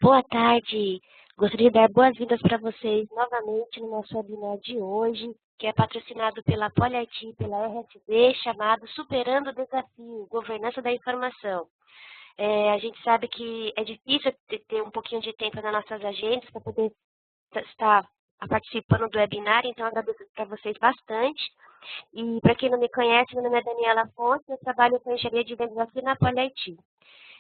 Boa tarde. Gostaria de dar boas-vindas para vocês novamente no nosso webinar de hoje, que é patrocinado pela PolyIT e pela RSD, chamado Superando o Desafio, Governança da Informação. A gente sabe que é difícil ter um pouquinho de tempo nas nossas agendas para poder estar participando do webinar, então agradeço para vocês bastante. E para quem não me conhece, meu nome é Daniela Fontes, eu trabalho com engenharia de vendas aqui na PolyIT.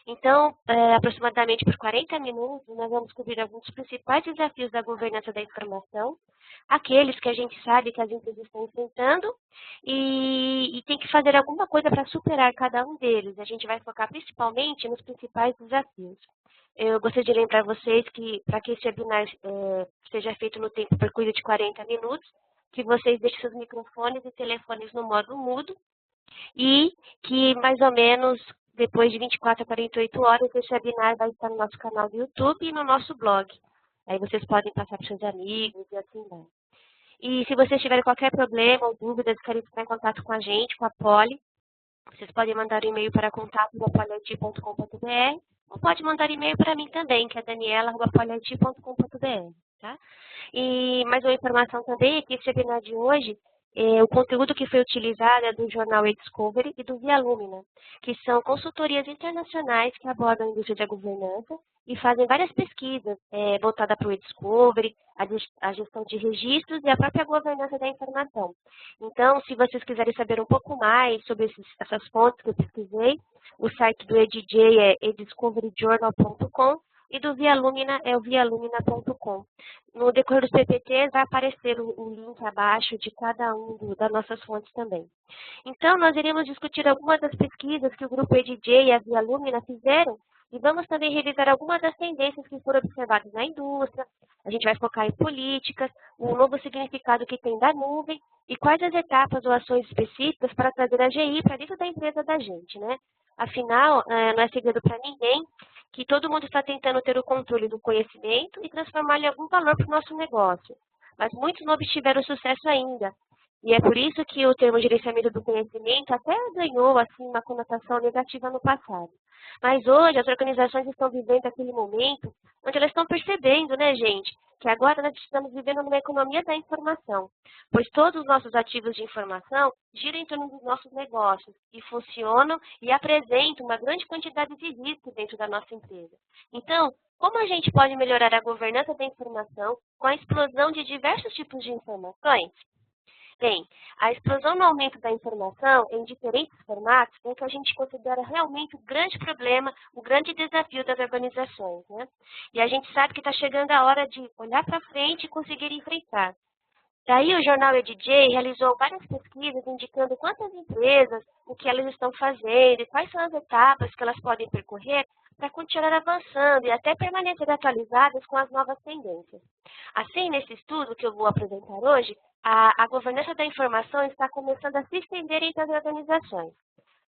Então, aproximadamente por 40 minutos, nós vamos cobrir alguns dos principais desafios da governança da informação, aqueles que a gente sabe que as empresas estão enfrentando e tem que fazer alguma coisa para superar cada um deles. A gente vai focar principalmente nos principais desafios. Eu gostaria de lembrar vocês que, para que esse webinar seja feito no tempo percorrido de 40 minutos, que vocês deixem seus microfones e telefones no modo mudo e que mais ou menos depois de 24 a 48 horas esse webinar vai estar no nosso canal do YouTube e no nosso blog. Aí vocês podem passar para seus amigos e assim vai. E se vocês tiverem qualquer problema ou dúvidas, querem entrar em contato com a gente, com a Poly, vocês podem mandar um e-mail para contato@polyit.com.br ou pode mandar e-mail para mim também, que é daniela@polyit.com.br, tá? E mais uma informação também é que esse webinar de hoje, o conteúdo que foi utilizado é do jornal eDiscovery e do Via Lumina, que são consultorias internacionais que abordam a indústria da governança e fazem várias pesquisas voltadas para o eDiscovery, a gestão de registros e a própria governança da informação. Então, se vocês quiserem saber um pouco mais sobre essas fontes que eu pesquisei, o site do EDJ é ediscoveryjournal.com e do Via Lumina é o vialumina.com. No decorrer dos PPTs vai aparecer o link abaixo de cada das nossas fontes também. Então, nós iremos discutir algumas das pesquisas que o grupo EDJ e a Via Lumina fizeram e vamos também revisar algumas das tendências que foram observadas na indústria. A gente vai focar em políticas, o novo significado que tem da nuvem e quais as etapas ou ações específicas para trazer a GI para dentro da empresa da gente, né? Afinal, não é segredo para ninguém que todo mundo está tentando ter o controle do conhecimento e transformar em algum valor para o nosso negócio. Mas muitos não obtiveram sucesso ainda. E é por isso que o termo gerenciamento do conhecimento até ganhou assim, uma conotação negativa no passado. Mas hoje as organizações estão vivendo aquele momento onde elas estão percebendo, né, gente, que agora nós estamos vivendo numa economia da informação, pois todos os nossos ativos de informação giram em torno dos nossos negócios e funcionam e apresentam uma grande quantidade de risco dentro da nossa empresa. Então, como a gente pode melhorar a governança da informação com a explosão de diversos tipos de informações? Bem, a explosão no aumento da informação em diferentes formatos é o que a gente considera realmente o grande problema, o grande desafio das organizações, né? E a gente sabe que está chegando a hora de olhar para frente e conseguir enfrentar. Daí o jornal EDJ realizou várias pesquisas indicando quantas empresas, o que elas estão fazendo e quais são as etapas que elas podem percorrer para continuar avançando e até permanecer atualizadas com as novas tendências. Assim, nesse estudo que eu vou apresentar hoje, a governança da informação está começando a se estender entre as organizações.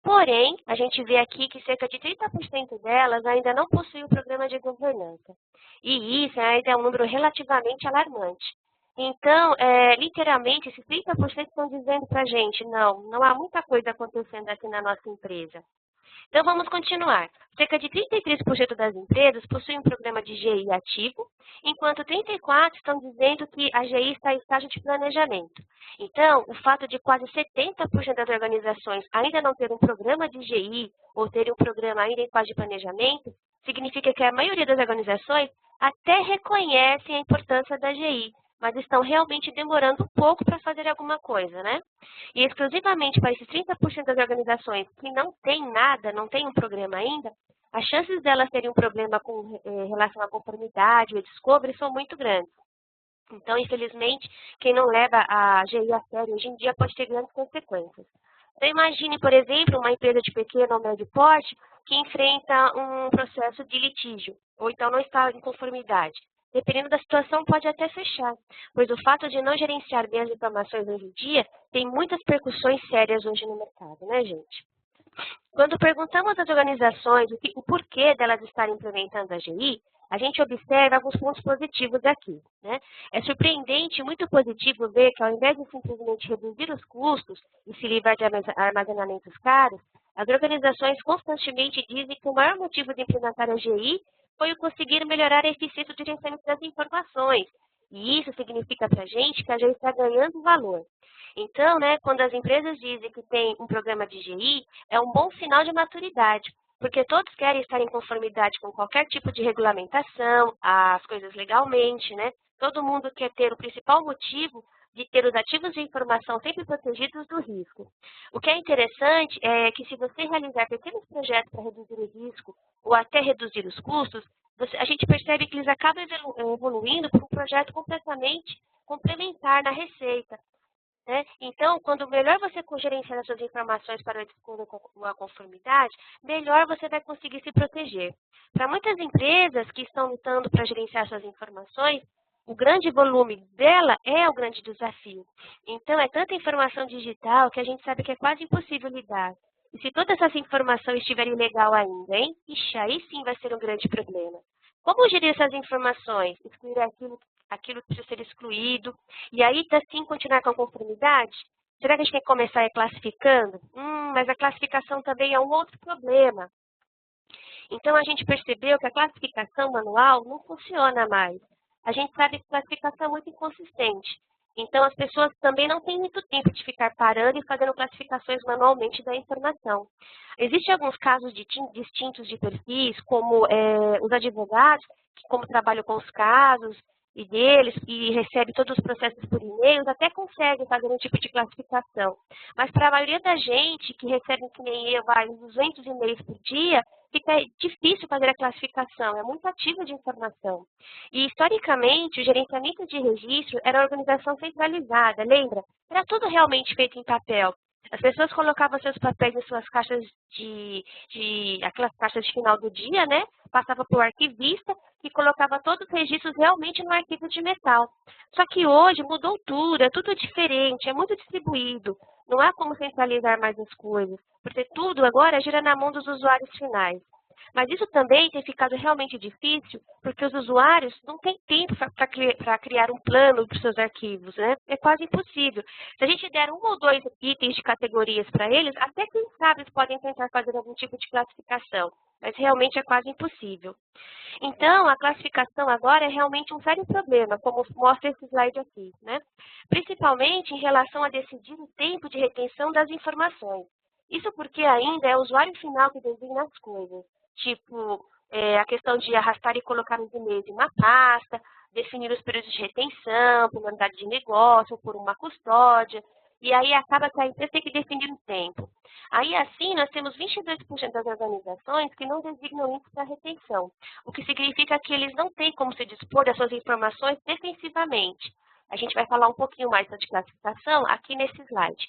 Porém, a gente vê aqui que cerca de 30% delas ainda não possuem um programa de governança. E isso ainda é um número relativamente alarmante. Então, literalmente, esses 30% estão dizendo para a gente, não há muita coisa acontecendo aqui na nossa empresa. Então, vamos continuar. Cerca de 33% das empresas possuem um programa de GI ativo, enquanto 34% estão dizendo que a GI está em estágio de planejamento. Então, o fato de quase 70% das organizações ainda não ter um programa de GI ou terem um programa ainda em fase de planejamento, significa que a maioria das organizações até reconhecem a importância da GI, mas estão realmente demorando um pouco para fazer alguma coisa, né? E exclusivamente para esses 30% das organizações que não têm nada, não têm um programa ainda, as chances delas terem um problema com relação à conformidade ou discovery são muito grandes. Então, infelizmente, quem não leva a GI a sério hoje em dia pode ter grandes consequências. Então, imagine, por exemplo, uma empresa de pequeno ou médio porte que enfrenta um processo de litígio, ou então não está em conformidade. Dependendo da situação, pode até fechar, pois o fato de não gerenciar bem as informações hoje em dia tem muitas repercussões sérias hoje no mercado, né, gente? Quando perguntamos às organizações o porquê delas estarem implementando a GI, a gente observa alguns pontos positivos aqui, né? É surpreendente e muito positivo ver que, ao invés de simplesmente reduzir os custos e se livrar de armazenamentos caros, as organizações constantemente dizem que o maior motivo de implementar a GI foi o conseguir melhorar a eficiência do gerenciamento das informações. E isso significa para a gente que a gente está ganhando valor. Então, né, quando as empresas dizem que tem um programa de GI, é um bom sinal de maturidade, porque todos querem estar em conformidade com qualquer tipo de regulamentação, as coisas legalmente, né? Todo mundo quer ter o principal motivo de ter os ativos de informação sempre protegidos do risco. O que é interessante é que se você realizar pequenos projetos para reduzir o risco ou até reduzir os custos, a gente percebe que eles acabam evoluindo para um projeto completamente complementar na receita. Né? Então, quando melhor você gerenciar as suas informações para uma conformidade, melhor você vai conseguir se proteger. Para muitas empresas que estão lutando para gerenciar suas informações, o grande volume dela é o grande desafio. Então, é tanta informação digital que a gente sabe que é quase impossível lidar. E se toda essa informação estiver ilegal ainda, hein? Ixi, aí sim vai ser um grande problema. Como gerir essas informações? Excluir aquilo que precisa ser excluído, e aí, assim, continuar com a conformidade? Será que a gente tem que começar classificando? Mas a classificação também é um outro problema. Então, a gente percebeu que a classificação manual não funciona mais. A gente sabe que a classificação é muito inconsistente. Então, as pessoas também não têm muito tempo de ficar parando e fazendo classificações manualmente da informação. Existem alguns casos distintos de perfis, como os advogados, que como trabalham com os casos e recebem todos os processos por e-mails, até conseguem fazer um tipo de classificação. Mas para a maioria da gente, que recebe, que nem eu, uns 200 e-mails por dia, fica difícil fazer a classificação, é muito ativa de informação. E, historicamente, o gerenciamento de registro era uma organização centralizada, lembra? Era tudo realmente feito em papel. As pessoas colocavam seus papéis em suas caixas aquelas caixas de final do dia, né? Passava para o arquivista e colocava todos os registros realmente no arquivo de metal. Só que hoje mudou tudo, é tudo diferente, é muito distribuído. Não há como centralizar mais as coisas, porque tudo agora gira na mão dos usuários finais. Mas isso também tem ficado realmente difícil, porque os usuários não têm tempo para criar um plano para os seus arquivos, né? É quase impossível. Se a gente der um ou dois itens de categorias para eles, até quem sabe eles podem tentar fazer algum tipo de classificação, mas realmente é quase impossível. Então, a classificação agora é realmente um sério problema, como mostra esse slide aqui, né? Principalmente em relação a decidir o tempo de retenção das informações. Isso porque ainda é o usuário final que designa as coisas. Tipo, a questão de arrastar e colocar os e-mails em uma pasta, definir os períodos de retenção, por uma unidade de negócio, ou por uma custódia, e aí acaba que a empresa tem que definir o tempo. Aí, assim, nós temos 22% das organizações que não designam isso para retenção, o que significa que eles não têm como se dispor das suas informações defensivamente. A gente vai falar um pouquinho mais de classificação aqui nesse slide.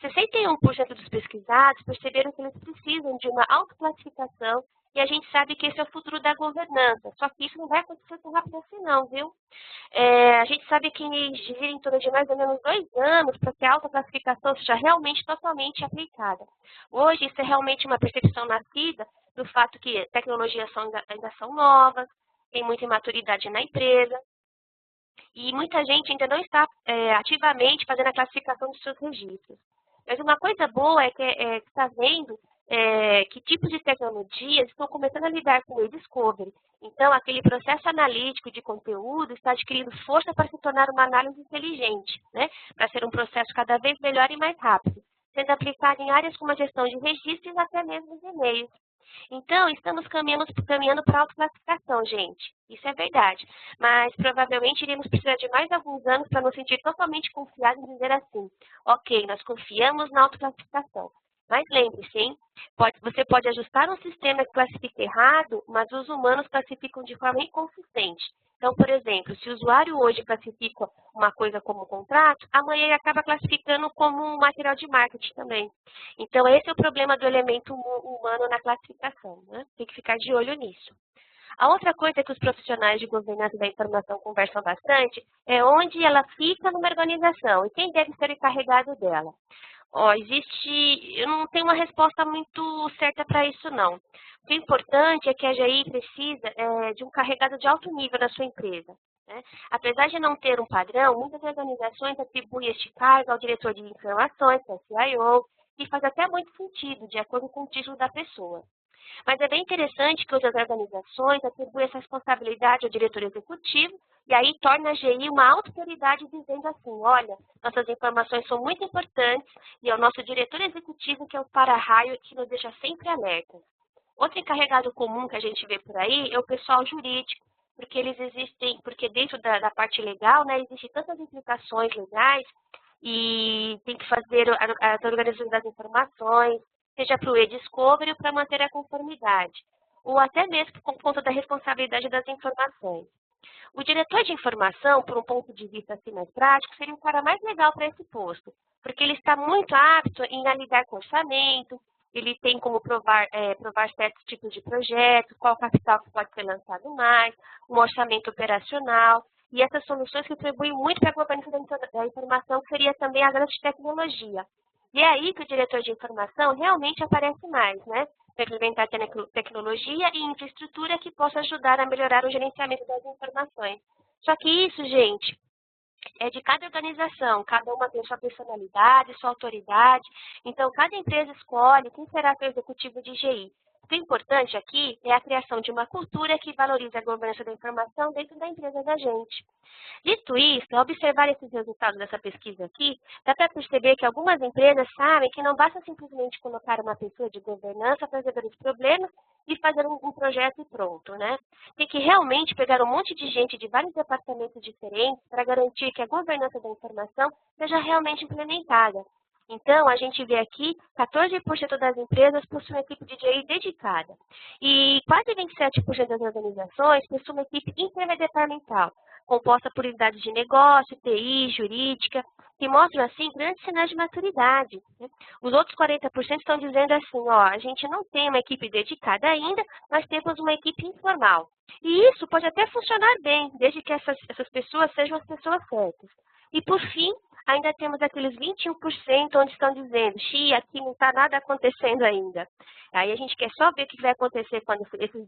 61% dos pesquisados perceberam que eles precisam de uma autoclassificação e a gente sabe que esse é o futuro da governança. Só que isso não vai acontecer tão rápido assim não, viu? A gente sabe que gira em torno de mais ou menos 2 anos para que a autoclassificação seja realmente totalmente aplicada. Hoje, isso é realmente uma percepção nascida do fato que tecnologias ainda são novas, tem muita imaturidade na empresa, e muita gente ainda não está ativamente fazendo a classificação dos seus registros. Mas uma coisa boa é que está vendo que tipos de tecnologias estão começando a lidar com o e-discovery. Então, aquele processo analítico de conteúdo está adquirindo força para se tornar uma análise inteligente, né? Para ser um processo cada vez melhor e mais rápido, sendo aplicado em áreas como a gestão de registros e até mesmo os e-mails. Então, estamos caminhando para a autoclassificação, gente. Isso é verdade. Mas provavelmente iremos precisar de mais alguns anos para nos sentir totalmente confiados em dizer assim: ok, nós confiamos na autoclassificação. Mas lembre-se, hein? Você pode ajustar um sistema que classifica errado, mas os humanos classificam de forma inconsistente. Então, por exemplo, se o usuário hoje classifica uma coisa como contrato, amanhã ele acaba classificando como um material de marketing também. Então, esse é o problema do elemento humano na classificação, né? Tem que ficar de olho nisso. A outra coisa que os profissionais de governança da informação conversam bastante é onde ela fica numa organização e quem deve ser encarregado dela. Eu não tenho uma resposta muito certa para isso, não. O que é importante é que a GI precisa de um carregado de alto nível na sua empresa, né? Apesar de não ter um padrão, muitas organizações atribuem este cargo ao diretor de informações, que é o CIO, e faz até muito sentido, de acordo com o título da pessoa. Mas é bem interessante que outras organizações atribuem essa responsabilidade ao diretor executivo e aí torna a GI uma autoridade dizendo assim, olha, nossas informações são muito importantes e é o nosso diretor executivo que é o para-raio que nos deixa sempre alerta. Outro encarregado comum que a gente vê por aí é o pessoal jurídico, porque eles existem, porque dentro da parte legal, né, existem tantas implicações legais e tem que fazer as organizações das informações, seja para o e-discovery ou para manter a conformidade, ou até mesmo por conta da responsabilidade das informações. O diretor de informação, por um ponto de vista assim mais prático, seria o cara mais legal para esse posto, porque ele está muito apto em lidar com orçamento, ele tem como provar certos tipos de projetos, qual capital que pode ser lançado mais, um orçamento operacional, e essas soluções contribuem muito para a governança da informação, que seria também a grande tecnologia. E é aí que o diretor de informação realmente aparece mais, né? Para implementar tecnologia e infraestrutura que possa ajudar a melhorar o gerenciamento das informações. Só que isso, gente, é de cada organização, cada uma tem sua personalidade, sua autoridade, então cada empresa escolhe quem será seu executivo de GI. O que é importante aqui é a criação de uma cultura que valorize a governança da informação dentro da empresa da gente. Dito isso, ao observar esses resultados dessa pesquisa aqui, dá para perceber que algumas empresas sabem que não basta simplesmente colocar uma pessoa de governança para resolver os problemas e fazer um projeto e pronto, né? Tem que realmente pegar um monte de gente de vários departamentos diferentes para garantir que a governança da informação seja realmente implementada. Então, a gente vê aqui, 14% das empresas possuem uma equipe de TI dedicada. E quase 27% das organizações possuem uma equipe interdepartamental, composta por unidades de negócio, TI, jurídica, que mostram, assim, grandes sinais de maturidade, né? Os outros 40% estão dizendo assim, ó, a gente não tem uma equipe dedicada ainda, mas temos uma equipe informal. E isso pode até funcionar bem, desde que essas pessoas sejam as pessoas certas. E, por fim, ainda temos aqueles 21% onde estão dizendo, xi, aqui não está nada acontecendo ainda. Aí a gente quer só ver o que vai acontecer quando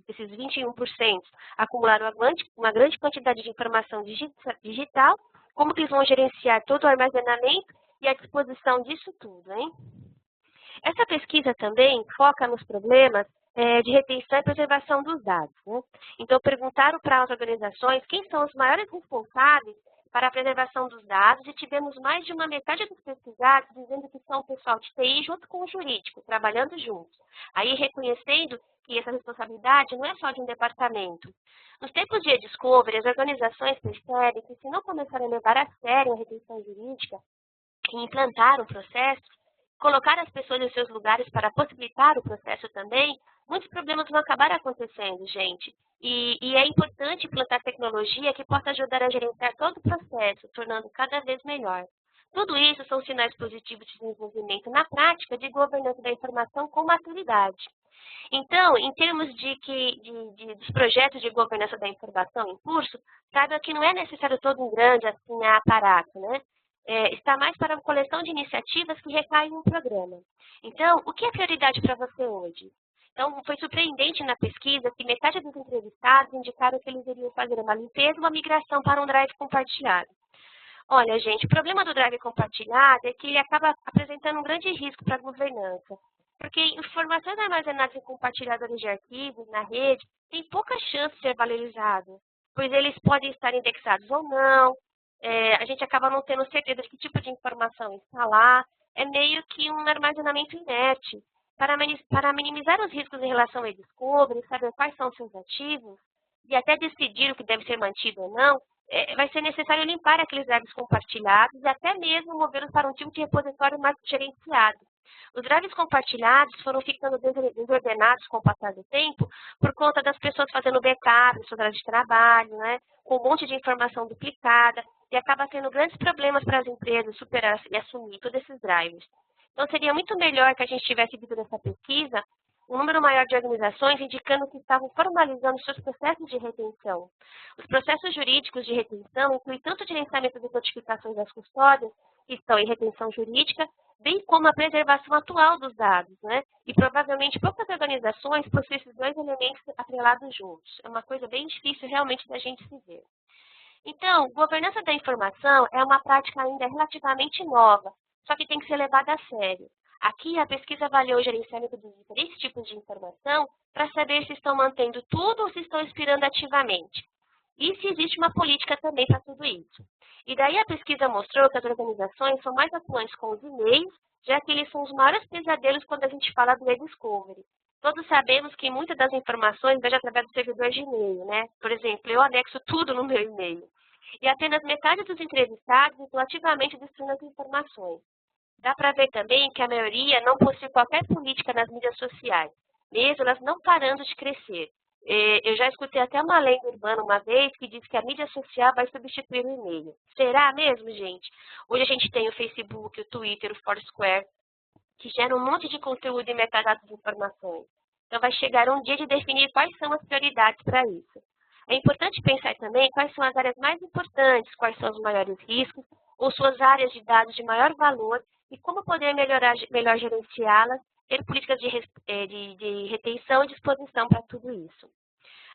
esses 21% acumularam uma grande quantidade de informação digital, como que eles vão gerenciar todo o armazenamento e a disposição disso tudo, hein? Essa pesquisa também foca nos problemas de retenção e preservação dos dados, né? Então, perguntaram para as organizações quem são os maiores responsáveis para a preservação dos dados e tivemos mais de uma metade dos pesquisados dizendo que são o pessoal de TI junto com o jurídico, trabalhando juntos. Aí reconhecendo que essa responsabilidade não é só de um departamento. Nos tempos de e-discovery, as organizações percebem que se não começarem a levar a sério a retenção jurídica e implantar o processo, colocar as pessoas em seus lugares para possibilitar o processo também, muitos problemas vão acabar acontecendo, gente. E é importante implantar tecnologia que possa ajudar a gerenciar todo o processo, tornando cada vez melhor. Tudo isso são sinais positivos de desenvolvimento na prática de governança da informação com maturidade. Então, em termos dos projetos de governança da informação em curso, saiba que não é necessário todo um grande assim, aparato, né? Está mais para uma coleção de iniciativas que recaem em um programa. Então, o que é prioridade para você hoje? Então, foi surpreendente na pesquisa que metade dos entrevistados indicaram que eles iriam fazer uma limpeza ou uma migração para um drive compartilhado. Olha, gente, o problema do drive compartilhado é que ele acaba apresentando um grande risco para a governança, porque informações armazenadas em compartilhadores de arquivos na rede têm pouca chance de ser valorizadas, pois eles podem estar indexados ou não, a gente acaba não tendo certeza de que tipo de informação está lá, é meio que um armazenamento inerte. Para minimizar os riscos em relação a e-discovery, saber quais são seus ativos e até decidir o que deve ser mantido ou não, vai ser necessário limpar aqueles drives compartilhados e até mesmo movê-los para um tipo de repositório mais gerenciado. Os drives compartilhados foram ficando desordenados com o passar do tempo por conta das pessoas fazendo backup nas suas áreas de trabalho, né, com um monte de informação duplicada, e acaba tendo grandes problemas para as empresas superar e assumir todos esses drives. Então, seria muito melhor que a gente tivesse visto nessa pesquisa um número maior de organizações indicando que estavam formalizando seus processos de retenção. Os processos jurídicos de retenção incluem tanto o gerenciamento das notificações das custódias, que estão em retenção jurídica, bem como a preservação atual dos dados, né? E provavelmente poucas organizações possuem esses dois elementos atrelados juntos. É uma coisa bem difícil realmente da gente se ver. Então, governança da informação é uma prática ainda relativamente nova, só que tem que ser levada a sério. Aqui, a pesquisa avaliou o gerenciamento dos diferentes tipos de informação para saber se estão mantendo tudo ou se estão expirando ativamente. E se existe uma política também para tudo isso. E daí a pesquisa mostrou que as organizações são mais atuantes com os e-mails, já que eles são os maiores pesadelos quando a gente fala do e-discovery. Todos sabemos que muitas das informações vêm através do servidor de e-mail, né? Por exemplo, eu anexo tudo no meu e-mail. E apenas metade dos entrevistados estão ativamente destruindo as informações. Dá para ver também que a maioria não possui qualquer política nas mídias sociais, mesmo elas não parando de crescer. Eu já escutei até uma lenda urbana uma vez que diz que a mídia social vai substituir o e-mail. Será mesmo, gente? Hoje a gente tem o Facebook, o Twitter, o Foursquare, que geram um monte de conteúdo e metadados de informações. Então vai chegar um dia de definir quais são as prioridades para isso. É importante pensar também quais são as áreas mais importantes, quais são os maiores riscos, ou suas áreas de dados de maior valor e como poder melhor gerenciá-las, ter políticas de retenção e disposição para tudo isso.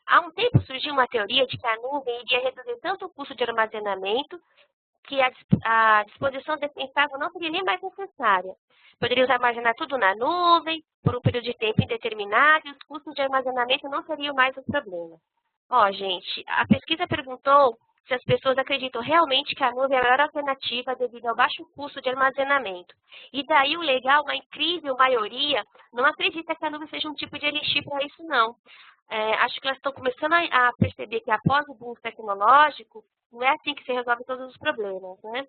Há um tempo surgiu uma teoria de que a nuvem iria reduzir tanto o custo de armazenamento que a disposição defensável não seria nem mais necessária. Poderíamos armazenar tudo na nuvem por um período de tempo indeterminado e os custos de armazenamento não seriam mais um problema. Ó, gente, a pesquisa perguntou se as pessoas acreditam realmente que a nuvem é a melhor alternativa devido ao baixo custo de armazenamento. E daí o legal, uma incrível maioria, não acredita que a nuvem seja um tipo de elixir para isso, não. Acho que elas estão começando a perceber que após o boom tecnológico, não é assim que se resolve todos os problemas, né?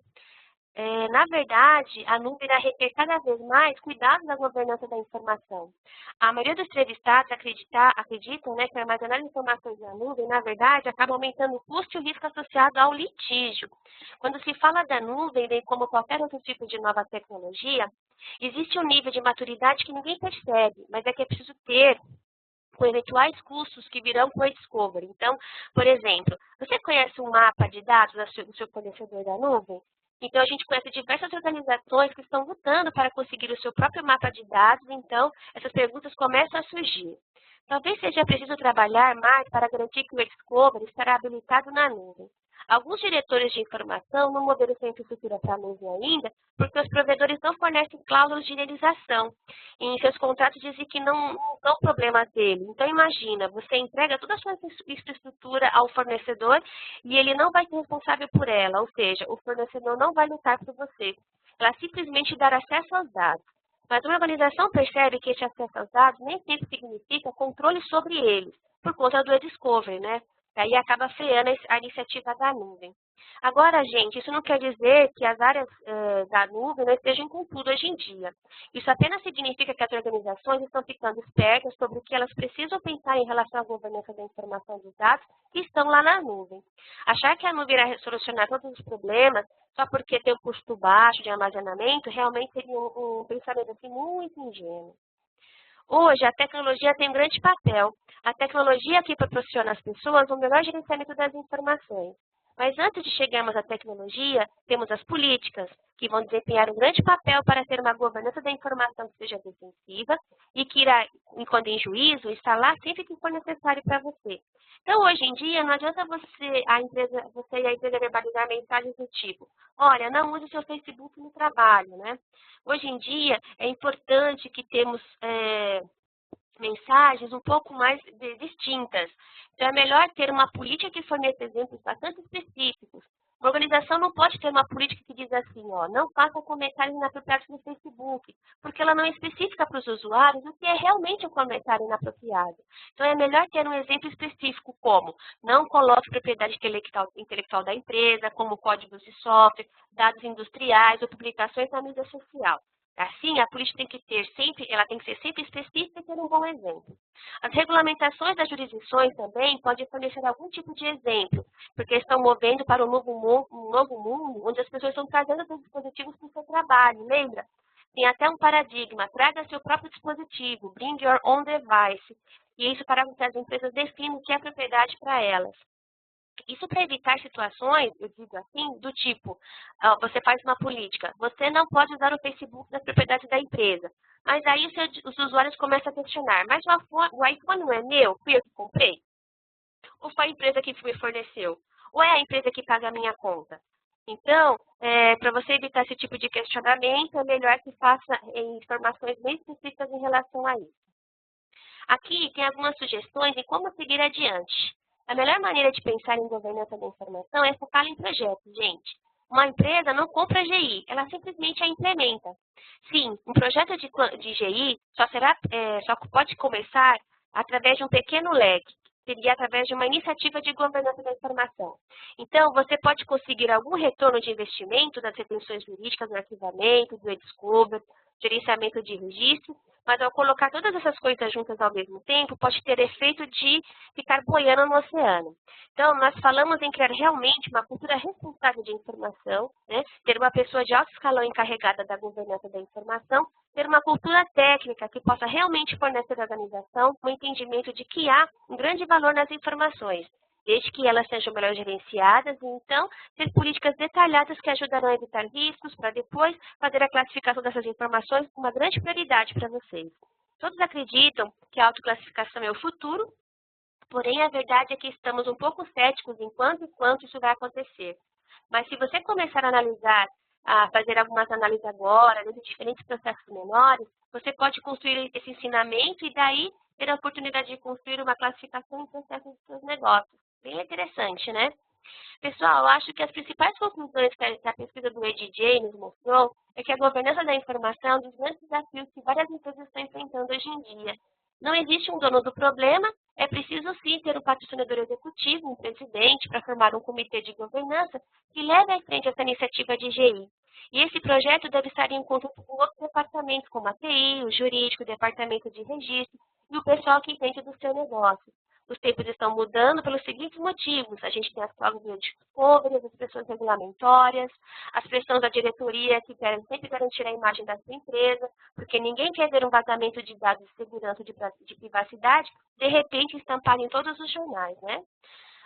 Na verdade, a nuvem irá requer cada vez mais cuidado na governança da informação. A maioria dos entrevistados acreditam, né, que armazenar informações na nuvem, na verdade, acaba aumentando o custo e o risco associado ao litígio. Quando se fala da nuvem, bem como qualquer outro tipo de nova tecnologia, existe um nível de maturidade que ninguém percebe, mas é que é preciso ter com eventuais custos que virão com a Discovery. Então, por exemplo, você conhece um mapa de dados do seu fornecedor da nuvem? Então, a gente conhece diversas organizações que estão lutando para conseguir o seu próprio mapa de dados, então, essas perguntas começam a surgir. Talvez seja preciso trabalhar mais para garantir que o Discovery estará habilitado na nuvem. Alguns diretores de informação não moveram sua infraestrutura para a nuvem ainda, porque os provedores não fornecem cláusulas de indenização. E em seus contratos dizem que não são problemas dele. Então, imagina, você entrega toda a sua infraestrutura ao fornecedor e ele não vai ser responsável por ela, ou seja, o fornecedor não vai lutar por você. Ela simplesmente dar acesso aos dados. Mas uma organização percebe que esse acesso aos dados nem sempre significa controle sobre eles, por conta do e-discovery, né? Daí acaba freando a iniciativa da nuvem. Agora, gente, isso não quer dizer que as áreas da nuvem não estejam com tudo hoje em dia. Isso apenas significa que as organizações estão ficando espertas sobre o que elas precisam pensar em relação à governança da informação dos dados que estão lá na nuvem. Achar que a nuvem irá solucionar todos os problemas só porque tem um custo baixo de armazenamento realmente seria um pensamento assim, muito ingênuo. Hoje, a tecnologia tem um grande papel. A tecnologia que proporciona às pessoas um melhor gerenciamento das informações. Mas antes de chegarmos à tecnologia, temos as políticas, que vão desempenhar um grande papel para ter uma governança da informação que seja defensiva e que irá, quando em juízo, estar lá sempre que for necessário para você. Então, hoje em dia, não adianta você e a empresa verbalizar mensagens do tipo, olha, não use o seu Facebook no trabalho, né? Hoje em dia, é importante que temos mensagens um pouco mais distintas. Então, é melhor ter uma política que forneça exemplos bastante específicos. Uma organização não pode ter uma política que diz assim, ó, não faça comentários inapropriados no Facebook, porque ela não é específica para os usuários o que é realmente um comentário inapropriado. Então, é melhor ter um exemplo específico como não coloque propriedade intelectual da empresa, como códigos de software, dados industriais ou publicações na mídia social. Assim, a política ela tem que ser sempre específica e ter um bom exemplo. As regulamentações das jurisdições também podem fornecer algum tipo de exemplo, porque estão movendo para um novo mundo onde as pessoas estão trazendo seus dispositivos para o seu trabalho, lembra? Tem até um paradigma, traga seu próprio dispositivo, bring your own device, e isso para que as empresas definam o que é propriedade para elas. Isso para evitar situações, eu digo assim, do tipo, você faz uma política, você não pode usar o Facebook das propriedades da empresa. Mas aí os usuários começam a questionar, mas o iPhone não é meu? Fui eu que comprei? Ou foi a empresa que me forneceu? Ou é a empresa que paga a minha conta? Então, para você evitar esse tipo de questionamento, é melhor que faça informações bem específicas em relação a isso. Aqui tem algumas sugestões de como seguir adiante. A melhor maneira de pensar em governança da informação é focar em projetos, gente. Uma empresa não compra GI, ela simplesmente a implementa. Sim, um projeto de GI só pode começar através de um pequeno leque, seria através de uma iniciativa de governança da informação. Então, você pode conseguir algum retorno de investimento das retenções jurídicas, do arquivamento, do e-discovery, gerenciamento de registro, mas ao colocar todas essas coisas juntas ao mesmo tempo, pode ter efeito de ficar boiando no oceano. Então, nós falamos em criar realmente uma cultura responsável de informação, né? Ter uma pessoa de alto escalão encarregada da governança da informação, ter uma cultura técnica que possa realmente fornecer à organização um entendimento de que há um grande valor nas informações, desde que elas sejam melhor gerenciadas, e então ter políticas detalhadas que ajudarão a evitar riscos para depois fazer a classificação dessas informações com uma grande prioridade para vocês. Todos acreditam que a autoclassificação é o futuro, porém a verdade é que estamos um pouco céticos em quanto e quanto isso vai acontecer. Mas se você começar a fazer algumas análises agora, de diferentes processos menores, você pode construir esse ensinamento e daí ter a oportunidade de construir uma classificação em processos dos seus negócios. Bem interessante, né? Pessoal, eu acho que as principais conclusões que a pesquisa do EDJ nos mostrou é que a governança da informação é um dos grandes desafios que várias empresas estão enfrentando hoje em dia. Não existe um dono do problema, é preciso sim ter um patrocinador executivo, um presidente, para formar um comitê de governança que leve à frente essa iniciativa de GI. E esse projeto deve estar em conjunto com outros departamentos, como a TI, o jurídico, o departamento de registro e o pessoal que entende do seu negócio. Os tempos estão mudando pelos seguintes motivos. A gente tem as cláusulas de discovery, as pressões regulatórias, as pressões da diretoria que querem sempre garantir a imagem da sua empresa, porque ninguém quer ver um vazamento de dados de segurança de privacidade, de repente estampado em todos os jornais, né?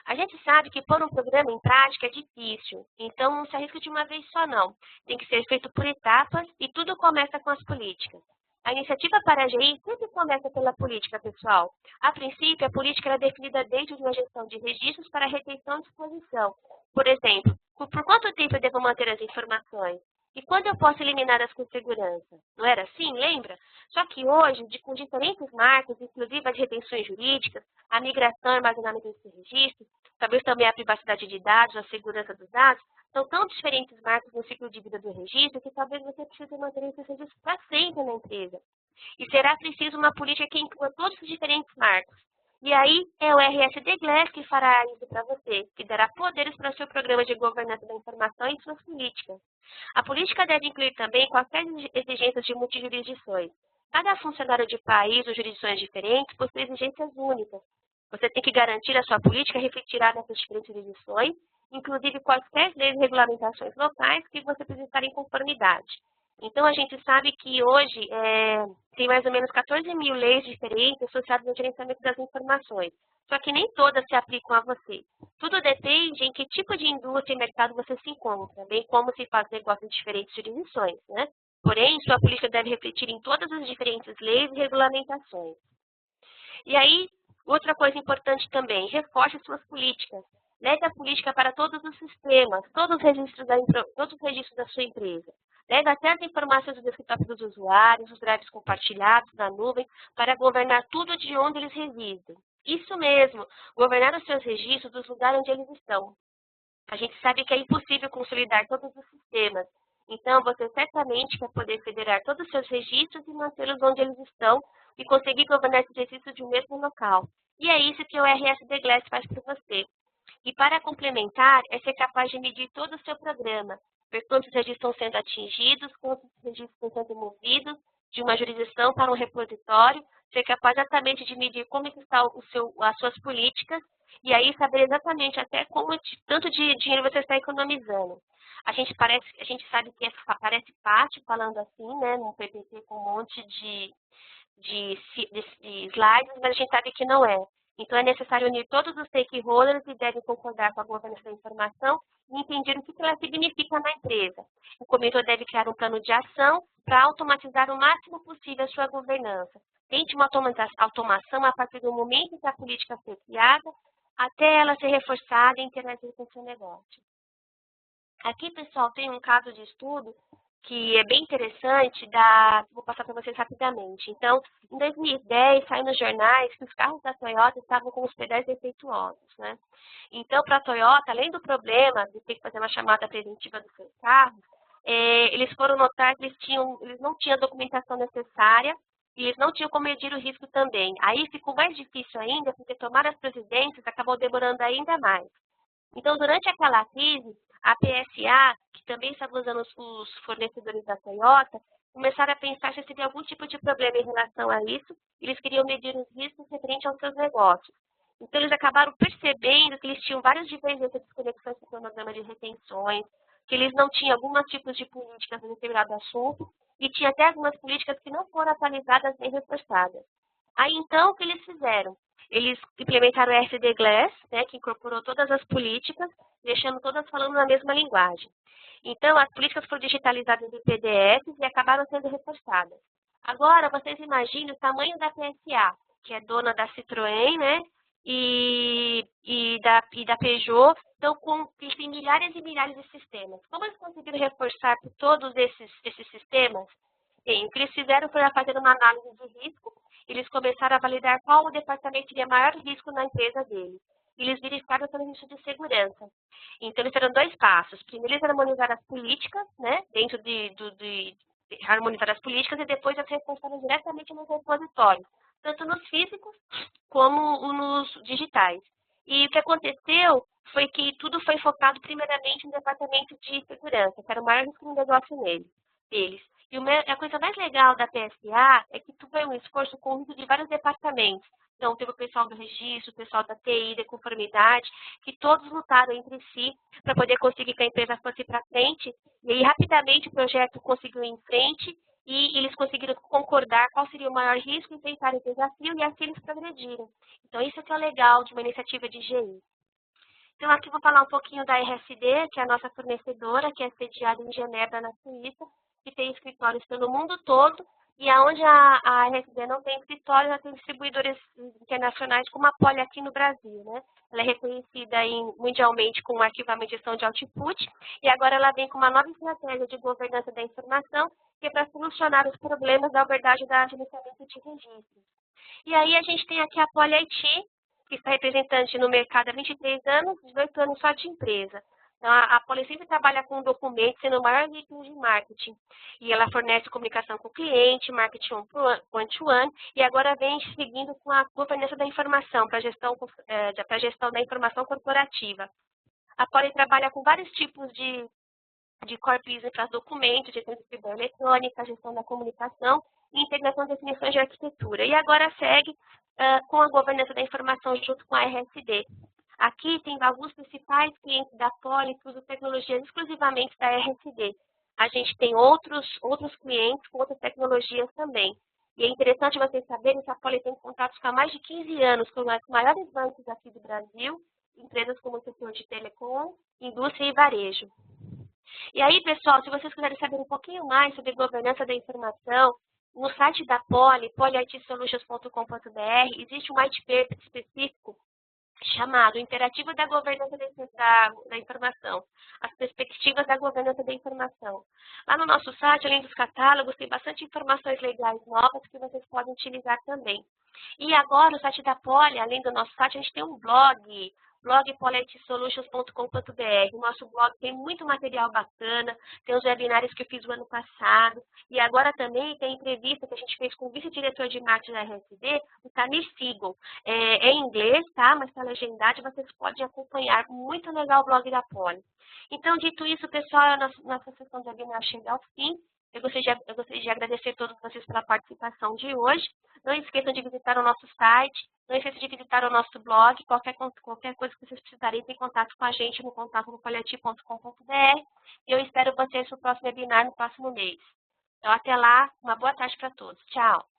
A gente sabe que pôr um programa em prática é difícil, então não se arrisca de uma vez só não. Tem que ser feito por etapas e tudo começa com as políticas. A iniciativa para a GI sempre começa pela política, pessoal. A princípio, a política era definida dentro de uma gestão de registros para retenção e disposição. Por exemplo, por quanto tempo eu devo manter as informações? E quando eu posso eliminá-las com segurança? Não era assim, lembra? Só que hoje, com diferentes marcos, inclusive as retenções jurídicas, a migração e armazenamento desses registros, talvez também a privacidade de dados, a segurança dos dados, são tão diferentes marcos no ciclo de vida do registro que talvez você precise manter esses registros para sempre na empresa. E será preciso uma política que inclua todos os diferentes marcos. E aí é o RSD Glass que fará isso para você, que dará poderes para o seu programa de governança da informação e suas políticas. A política deve incluir também quaisquer exigências de multijurisdições. Cada funcionário de país ou jurisdições diferentes possui exigências únicas. Você tem que garantir a sua política refletirá nessas diferentes jurisdições, inclusive quaisquer leis e regulamentações locais que você precisa estar em conformidade. Então, a gente sabe que hoje tem mais ou menos 14 mil leis diferentes associadas ao gerenciamento das informações. Só que nem todas se aplicam a você. Tudo depende em que tipo de indústria e mercado você se encontra, bem como se faz negócio em diferentes jurisdições, né? Porém, sua política deve refletir em todas as diferentes leis e regulamentações. E aí, outra coisa importante também, reforce suas políticas. Leve a política para todos os sistemas, todos os registros da sua empresa. Leve até as informações do desktop dos usuários, os drives compartilhados na nuvem, para governar tudo de onde eles residem. Isso mesmo, governar os seus registros dos lugares onde eles estão. A gente sabe que é impossível consolidar todos os sistemas. Então, você certamente quer poder federar todos os seus registros e mantê-los onde eles estão e conseguir governar esses registros de um mesmo local. E é isso que o RSD Glass faz para você. E para complementar, é ser capaz de medir todo o seu programa, ver quantos registros estão sendo atingidos, quantos registros estão sendo movidos de uma jurisdição para um repositório, ser capaz exatamente de medir como estão as suas políticas e aí saber exatamente até tanto de dinheiro você está economizando. A gente sabe que parece fácil falando assim, né, num PPT com um monte de slides, mas a gente sabe que não é. Então, é necessário unir todos os stakeholders e devem concordar com a governança da informação e entender o que ela significa na empresa. O comitê deve criar um plano de ação para automatizar o máximo possível a sua governança. Tente uma automação a partir do momento em que a política foi criada, até ela ser reforçada e interagir com o seu negócio. Aqui, pessoal, tem um caso de estudo que é bem interessante, vou passar para vocês rapidamente. Então, em 2010, saiu nos jornais que os carros da Toyota estavam com os pedais defeituosos, né? Então, para a Toyota, além do problema de ter que fazer uma chamada preventiva dos seus carros, eles foram notar que eles não tinham a documentação necessária e eles não tinham como medir o risco também. Aí ficou mais difícil ainda, porque tomar as providências acabou demorando ainda mais. Então, durante aquela crise, a PSA, que também estava usando os fornecedores da Toyota, começaram a pensar se teria algum tipo de problema em relação a isso, e eles queriam medir os riscos referentes aos seus negócios. Então, eles acabaram percebendo que eles tinham várias divergências de conexões com o cronograma de retenções, que eles não tinham alguns tipos de políticas em determinado assunto, e tinha até algumas políticas que não foram atualizadas nem reforçadas. Aí, então, o que eles fizeram? Eles implementaram o SD Glass, né, que incorporou todas as políticas, deixando todas falando na mesma linguagem. Então, as políticas foram digitalizadas em PDFs e acabaram sendo reforçadas. Agora, vocês imaginem o tamanho da PSA, que é dona da Citroën, né, e da Peugeot, então, tem milhares e milhares de sistemas. Como eles conseguiram reforçar por todos esses sistemas? Bem, o que eles fizeram foi fazer uma análise de risco. Eles começaram a validar qual o departamento teria maior risco na empresa deles. Eles verificaram o serviço de segurança. Então, eles fizeram dois passos. Primeiro, eles harmonizaram as políticas, né, dentro de harmonizar as políticas, e depois eles reforçaram diretamente nos repositórios, tanto nos físicos como nos digitais. E o que aconteceu foi que tudo foi focado primeiramente no departamento de segurança, que era o maior risco do negócio deles. E a coisa mais legal da PSA é que tudo é um esforço conjunto de vários departamentos. Então, teve o pessoal do registro, o pessoal da TI, da conformidade, que todos lutaram entre si para poder conseguir que a empresa fosse para frente. E aí, rapidamente, o projeto conseguiu ir em frente e eles conseguiram concordar qual seria o maior risco, enfrentar o desafio e assim eles progrediram. Então, isso que é o legal de uma iniciativa de GI. Então, aqui vou falar um pouquinho da RSD, que é a nossa fornecedora, que é sediada em Genebra, na Suíça, que tem escritórios pelo mundo todo, e aonde a RSD não tem escritório, ela tem distribuidores internacionais, como a Poly aqui no Brasil, né? Ela é reconhecida mundialmente com o arquivamento e gestão de output, e agora ela vem com uma nova estratégia de governança da informação, que é para solucionar os problemas da abordagem da gerenciamento de registros. E aí a gente tem aqui a Poly IT, que está representante no mercado há 23 anos, 18 anos só de empresa. Então, a Poly sempre trabalha com documentos, sendo o maior veículo de marketing. E ela fornece comunicação com o cliente, marketing one-to-one, e agora vem seguindo com a governança da informação, para a gestão da informação corporativa. A Poly trabalha com vários tipos de core business para documentos, gestão de distribuição eletrônica, gestão da comunicação e integração de definições de arquitetura. E agora segue com a governança da informação junto com a RSD. Aqui tem alguns principais clientes da Poly que usam tecnologias exclusivamente da RSD. A gente tem outros clientes com outras tecnologias também. E é interessante vocês saberem que a Poly tem contatos há mais de 15 anos com os maiores bancos aqui do Brasil, empresas como o setor de telecom, indústria e varejo. E aí, pessoal, se vocês quiserem saber um pouquinho mais sobre governança da informação, no site da Poly, polyitsolutions.com.br, existe um white paper específico chamado Interativo da Governança da Informação, as perspectivas da governança da informação. Lá no nosso site, além dos catálogos, tem bastante informações legais novas que vocês podem utilizar também. E agora, o site da Poly, além do nosso site, a gente tem um blog polyitsolutions.com.br. O nosso blog tem muito material bacana, tem os webinários que eu fiz o ano passado, e agora também tem entrevista que a gente fez com o vice-diretor de marketing da RSD, o Tamir Siegel. É em inglês, tá? Mas está legendado, vocês podem acompanhar. Muito legal o blog da Poly. Então, dito isso, pessoal, a nossa sessão de webinar chega ao fim. Eu gostaria de agradecer a todos vocês pela participação de hoje. Não esqueçam de visitar o nosso site, não esqueçam de visitar o nosso blog. Qualquer coisa que vocês precisarem, tem contato com a gente no contato@polyit.com.br. E eu espero vocês no próximo webinar no próximo mês. Então, até lá, uma boa tarde para todos. Tchau!